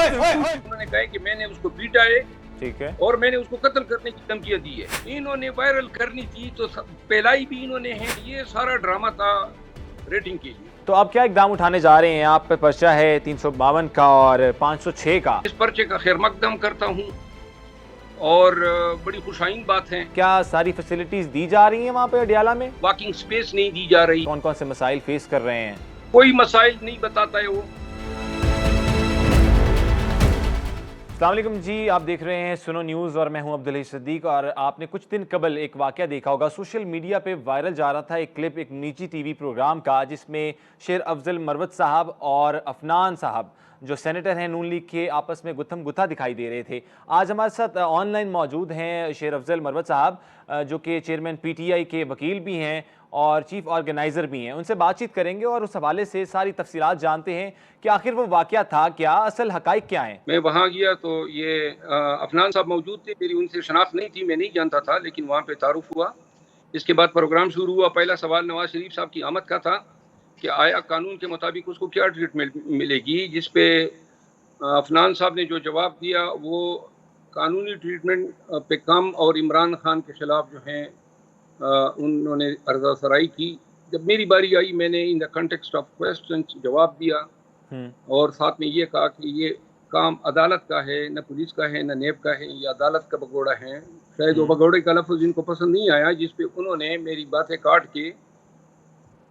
उन्होंने कहा कि मैंने उसको पीटा है, ठीक है, और मैंने उसको कत्ल करने की धमकियां दी है। इन्होंने वायरल करनी थी तो पहलाई भी इन्होंने है, ये सारा ड्रामा था रेटिंग के लिए। तो आप क्या इकदाम उठाने जा रहे हैं? आप पे पर्चा है 352 का और 506 का। इस पर्चे का खैर मकदम करता हूँ, और बड़ी खुशाइन बात है, क्या सारी फैसिलिटीज दी जा रही हैं वहाँ पे अडियाला में? वॉकिंग स्पेस नहीं दी जा रही, कौन कौन से मसाइल फेस कर रहे हैं? कोई मसाइल नहीं बताता है वो। अस्सलाम वालेकुम जी, आप देख रहे हैं सुनो न्यूज़ और मैं हूं अब्दुल अजीज सिद्दीक। और आपने कुछ दिन कबल एक वाक़या देखा होगा, सोशल मीडिया पे वायरल जा रहा था एक क्लिप एक निजी टीवी प्रोग्राम का, जिसमें शेर अफजल मरवत साहब और अफनान साहब जो सेनेटर हैं नून लीग के, आपस में गुत्थम गुत्था दिखाई दे रहे थे। आज हमारे साथ ऑनलाइन मौजूद हैं शेर अफजल मरवत साहब, जो कि चेयरमैन PTI के वकील भी हैं और चीफ ऑर्गेनाइज़र भी हैं। उनसे बातचीत करेंगे और उस हवाले से सारी तफसीलात जानते हैं कि आखिर वो वाक़या था क्या, असल हक़ाइक़ क्या हैं। मैं वहाँ गया तो ये अफनान साहब मौजूद थे, मेरी उनसे शनाख्त नहीं थी, मैं नहीं जानता था, लेकिन वहाँ पे तारुफ हुआ। इसके बाद प्रोग्राम शुरू हुआ। पहला सवाल नवाज शरीफ साहब की आमद का था कि आया कानून के मुताबिक उसको क्या ट्रीटमेंट मिलेगी, जिस पे अफनान साहब ने जो जवाब दिया वो कानूनी ट्रीटमेंट पे कम और इमरान खान के ख़िलाफ़ जो है उन्होंने अर्ज़ा सराई की। जब मेरी बारी आई, मैंने in the context of question जवाब दिया और साथ में ये कहा कि ये काम अदालत का है, न पुलिस का है, न नेब का है, ये अदालत का भगोड़ा है। शायद वो भगोड़े का लफ्ज़ इनको पसंद नहीं आया, जिस पे उन्होंने मेरी बातें काट के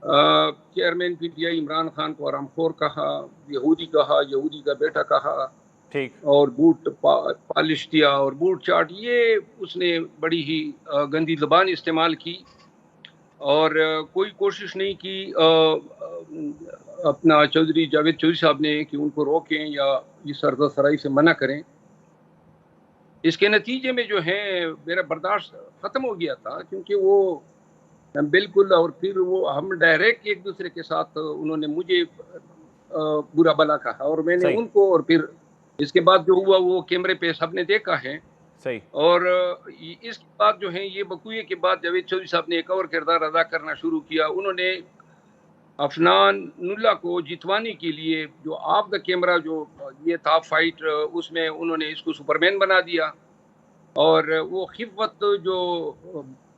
चेयरमैन PTI इमरान खान को आरामखोर कहा, यहूदी कहा, यहूदी का बेटा कहा, ठीक, और बूट पॉलिश किया और बूट चाट, ये उसने बड़ी ही गंदी ज़बान इस्तेमाल की। और कोई कोशिश नहीं की अपना चौधरी जावेद चौधरी साहब ने कि उनको रोकें या इस अर्ज़ा सराई से मना करें। इसके नतीजे में जो है मेरा बर्दाश्त ख़त्म हो गया था, क्योंकि वो बिल्कुल, और फिर वो हम डायरेक्ट एक दूसरे के साथ, उन्होंने मुझे बुरा भला कहा और मैंने उनको, और फिर इसके बाद जो हुआ वो कैमरे पे सबने देखा है। सही। और इसके बाद जो है ये बकुए के बाद जावेद चौधरी साहब ने एक और किरदार अदा करना शुरू किया। उन्होंने अफनान नुल्ला को जितवाने के लिए जो ऑफ द कैमरा जो ये था फाइट, उसमें उन्होंने इसको सुपरमैन बना दिया। और वो खिफ़्वत जो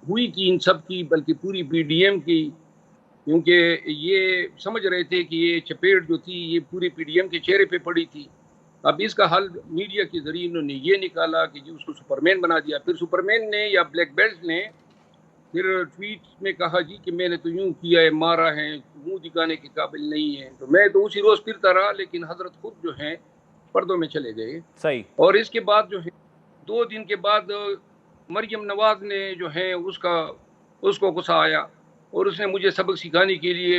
हुई कि इन सब की, बल्कि पूरी PDM की, क्योंकि ये समझ रहे थे कि ये चपेट जो थी ये पूरी PDM के चेहरे पे पड़ी थी। अब इसका हल मीडिया के ज़रिए इन्होंने ये निकाला कि जी उसको सुपरमैन बना दिया। फिर सुपरमैन ने या ब्लैक बेल्ट ने फिर ट्वीट में कहा जी कि मैंने तो यूँ किया है, मारा है, मुंह दिखाने के काबिल नहीं है। तो मैं तो उसी रोज़ फिरता रहा, लेकिन हजरत खुद जो है पर्दों में चले गए। सही। और इसके बाद जो है 2 दिन के बाद मरियम नवाज ने जो है उसको गुस्सा आया और उसने मुझे सबक सिखाने के लिए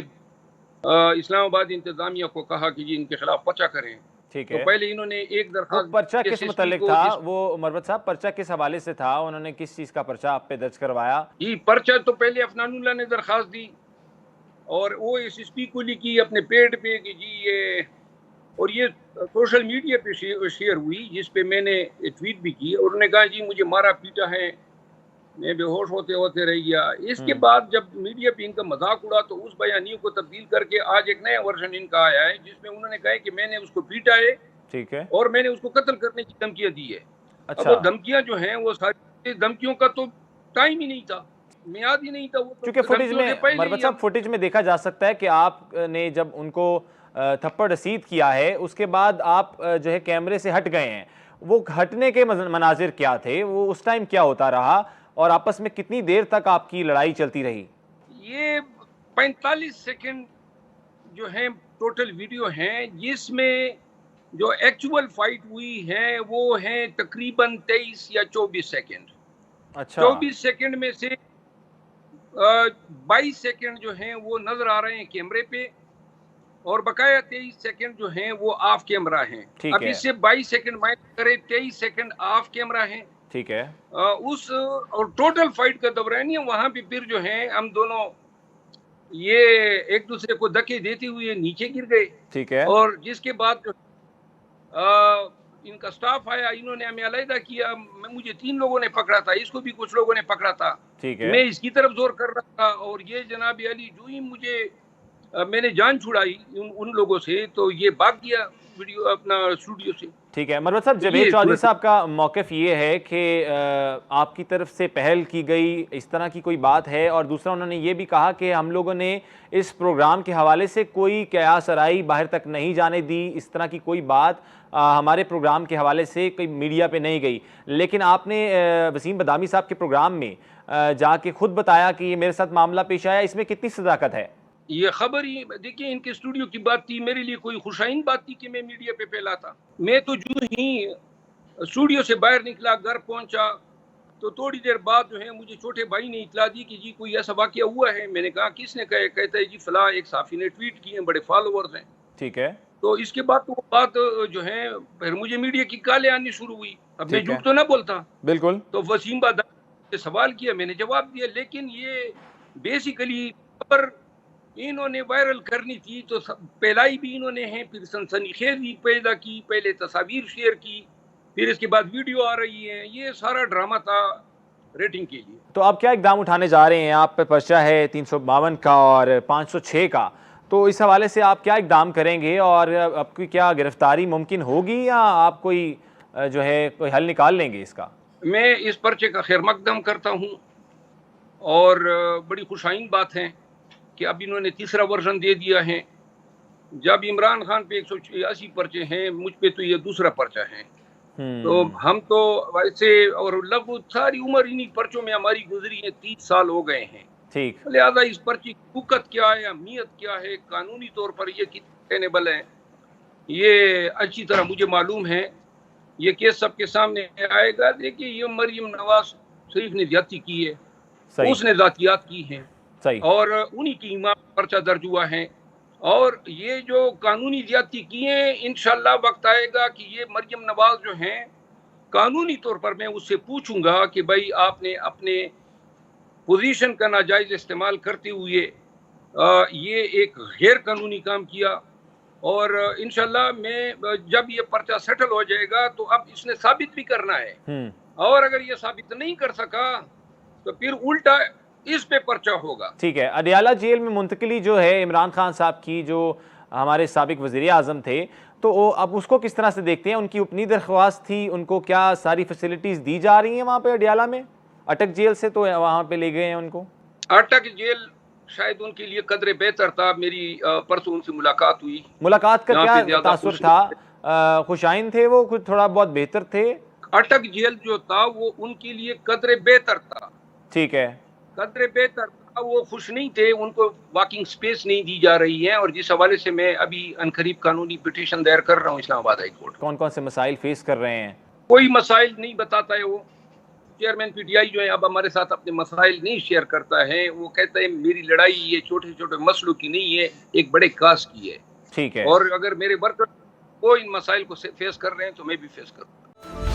इस्लामाबाद इंतज़ामिया को कहा कि जी इनके खिलाफ पर्चा करें। ठीक तो है। पहले इन्होंने एक दरखास्त, पर्चा किस मुतल्लिक था वो मरवत साहब, पर्चा किस हवाले से था? उन्होंने किस चीज़ का पर्चा आप पे दर्ज करवाया? जी पर्चा तो पहले अफनानुल्लाह ने दरखास्त दी और वो SSP को लिखी अपने पेड पे कि जी ये, और ये सोशल मीडिया पे शेयर हुई, जिस पे मैंने ट्वीट भी की। और उन्होंने कहा जी मुझे मारा पीटा है, मैं बेहोश होते होते रह गया। इसके बाद जब मीडिया पे इनका मजाक उड़ा तो उस बयानियों को तब्दील करके आज एक नया वर्जन इनका आया है, जिसमें उन्होंने कहा कि मैंने उसको पीटा है, ठीक है, और मैंने उसको कत्ल करने की धमकियां दी है। अच्छा। अब वो धमकियां जो हैं वो सारी धमकियों का तो टाइम ही नहीं था, मियाद ही नहीं था। वो क्योंकि फुटेज में मरवत साहब, फुटेज में देखा जा सकता है कि आपने जब उनको थप्पड़ रसीद किया है उसके बाद आप जो है कैमरे से हट गए हैं। वो हटने के मनाजिर क्या थे, वो उस टाइम क्या होता रहा और आपस में कितनी देर तक आपकी लड़ाई चलती रही? ये 45 सेकंड जो है टोटल वीडियो हैं, जिसमें जो एक्चुअल फाइट हुई है वो है तकरीबन 23 या 24 सेकंड। अच्छा। 24 सेकंड में से 22 सेकंड जो हैं वो नजर आ रहे हैं कैमरे पे, और बकाया 23 सेकंड जो हैं वो ऑफ कैमरा हैं। अब इससे 22 सेकंड माइनस करें, 23 सेकंड ऑफ कैमरा हैं। ठीक है। और टोटल फाइट का दौरानिया वहां पे फिर जो है हम दोनों ये एक दूसरे को धक्के देते हुए नीचे गिर गए। ठीक है। और जिसके बाद इनका स्टाफ आया, इन्होंने हमें अलहदा किया। मुझे 3 लोगों ने पकड़ा था, इसको भी कुछ लोगों ने पकड़ा था। ठीक है। मैं इसकी तरफ जोर कर रहा था, और ये जनाब अली जो ही मुझे میں نے جان چھڑائی ان لوگوں سے تو یہ بھاگ گیا ویڈیو اپنا اسٹوڈیو سے. ٹھیک ہے مروت صاحب، جاوید چودھری صاحب کا موقف یہ ہے کہ آپ کی طرف سے پہل کی گئی اس طرح کی کوئی بات ہے، اور دوسرا انہوں نے یہ بھی کہا کہ ہم لوگوں نے اس پروگرام کے حوالے سے کوئی قیاس آرائی باہر تک نہیں جانے دی، اس طرح کی کوئی بات ہمارے پروگرام کے حوالے سے کوئی میڈیا پہ نہیں گئی. لیکن آپ نے وسیم بادامی صاحب کے پروگرام میں جا کے خود بتایا کہ یہ میرے ساتھ معاملہ پیش آیا، اس میں کتنی صداقت ہے؟ یہ خبر ہی دیکھیں ان کے اسٹوڈیو کی بات تھی، میرے لیے کوئی خوشائن بات تھی کہ میں میڈیا پہ پھیلا تھا. میں تو جو ہی اسٹوڈیو سے باہر نکلا، گھر پہنچا تو تھوڑی دیر بعد جو ہے مجھے چھوٹے بھائی نے اطلاع دی کہ جی کوئی ایسا واقعہ ہوا ہے. میں نے کہا کس نے کہا؟ کہتا ہے جی فلاں ایک صحافی نے ٹویٹ کیے ہیں، بڑے فالوورز ہیں. ٹھیک ہے. تو اس کے بعد وہ بات جو ہے پھر مجھے میڈیا کی کالیں آنی شروع ہوئی. اب میں جھوٹ تو نہ بولتا. بالکل. تو وسیم بادامی سے سوال کیا، میں نے جواب دیا. لیکن یہ بیسیکلی خبر انہوں نے وائرل کرنی تھی تو پہلائی بھی انہوں نے ہے، پھر سنسنی خیزی پیدا کی، پہلے تصاویر شیئر کی، پھر اس کے بعد ویڈیو آ رہی ہے. یہ سارا ڈرامہ تھا ریٹنگ کے لیے. تو آپ کیا اقدام اٹھانے جا رہے ہیں؟ آپ پہ پرچہ ہے 352 کا اور 506 کا، تو اس حوالے سے آپ کیا اقدام کریں گے اور آپ کی کیا گرفتاری ممکن ہوگی یا آپ کوئی جو ہے کوئی حل نکال لیں گے اس کا؟ میں اس پرچے کا خیر مقدم کرتا ہوں، اور بڑی خوشائن بات ہے کہ اب انہوں نے تیسرا ورژن دے دیا ہے. جب عمران خان پہ 180 پرچے ہیں، مجھ پہ تو یہ دوسرا پرچہ ہے. تو ہم تو ویسے اور لگ بھگ ساری عمر انہی پرچوں میں ہماری گزری ہے، 30 سال ہو گئے ہیں. ٹھیک. لہذا اس پرچی کی حقیقت کیا ہے، اہمیت کیا ہے، قانونی طور پر یہ کتنے ٹینیبل ہے، یہ اچھی طرح مجھے معلوم ہے. یہ کیس سب کے سامنے آئے گا. دیکھیے یہ مریم نواز شریف نے زیادتی کی ہے، اس نے ذاتیات کی ہیں، اور انہی کی ایمان پرچہ درج ہوا ہے. اور یہ جو قانونی زیادتی کی ہیں، انشاءاللہ وقت آئے گا کہ یہ مریم نواز جو ہیں قانونی طور پر میں اس سے پوچھوں گا کہ بھائی آپ نے اپنے پوزیشن کا ناجائز استعمال کرتے ہوئے یہ ایک غیر قانونی کام کیا. اور انشاءاللہ میں جب یہ پرچہ سیٹل ہو جائے گا تو اب اس نے ثابت بھی کرنا ہے، اور اگر یہ ثابت نہیں کر سکا تو پھر الٹا اس پہ پرچہ ہوگا. ٹھیک ہے. اڈیالہ جیل میں منتقلی جو ہے عمران خان صاحب کی، جو ہمارے سابق وزیر اعظم تھے، تو اب اس کو کس طرح سے دیکھتے ہیں؟ ان کی اپنی درخواست تھی، ان کو کیا ساری فیسلٹیز دی جا رہی ہیں وہاں پہ اڈیالہ میں؟ اٹک جیل سے تو وہاں پہ لے گئے ہیں ان کو. اٹک جیل شاید ان کے لیے قدر بہتر تھا. میری پرسوں ان سے ملاقات ہوئی. ملاقات کا کیا تاثر تھا؟ خوشائن تھے وہ؟ کچھ تھوڑا بہت بہتر تھے؟ اٹک جیل جو تھا وہ ان کے لیے قدر بہتر تھا. ٹھیک ہے. قدر بہتر تھا. وہ خوش نہیں تھے، ان کو واکنگ سپیس نہیں دی جا رہی ہے. اور جس حوالے سے میں ابھی انقریب قانونی پٹیشن دائر کر رہا ہوں اسلام آباد ہائی کورٹ. کون کون سے مسائل فیس کر رہے ہیں؟ کوئی مسائل نہیں بتاتا ہے. وہ چیئرمین پی ٹی آئی جو ہے اب ہمارے ساتھ اپنے مسائل نہیں شیئر کرتا ہے. وہ کہتا ہے میری لڑائی یہ چھوٹے چھوٹے مسئلوں کی نہیں ہے، ایک بڑے کاز کی ہے. ٹھیک ہے. اور اگر میرے ورکر وہ ان مسائل کو فیس کر رہے ہیں تو میں بھی فیس کروں.